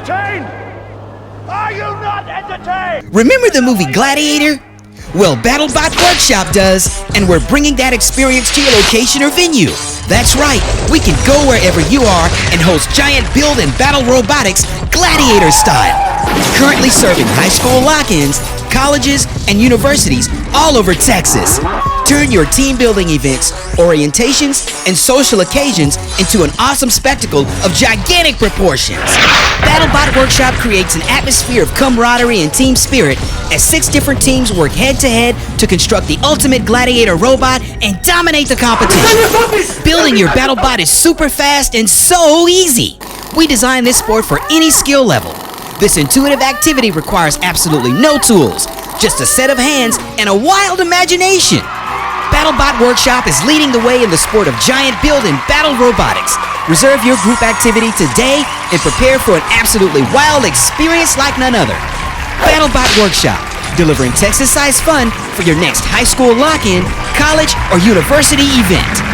entertained? Are you not entertained? Remember the movie Gladiator? Well, BattleBot Workshop does, and we're bringing that experience to your location or venue. That's right, we can go wherever you are and host giant build and battle robotics Gladiator style. Currently serving high school lock-ins, colleges, and universities all over Texas. Turn your team building events, orientations, and social occasions into an awesome spectacle of gigantic proportions. BattleBot Workshop creates an atmosphere of camaraderie and team spirit as 6 different teams work head-to-head to construct the ultimate gladiator robot and dominate the competition. Building your BattleBot is super fast and so easy. We designed this sport for any skill level. This intuitive activity requires absolutely no tools, just a set of hands and a wild imagination. BattleBot Workshop is leading the way in the sport of giant build and battle robotics. Reserve your group activity today and prepare for an absolutely wild experience like none other. BattleBot Workshop, delivering Texas-sized fun for your next high school lock-in, college, or university event.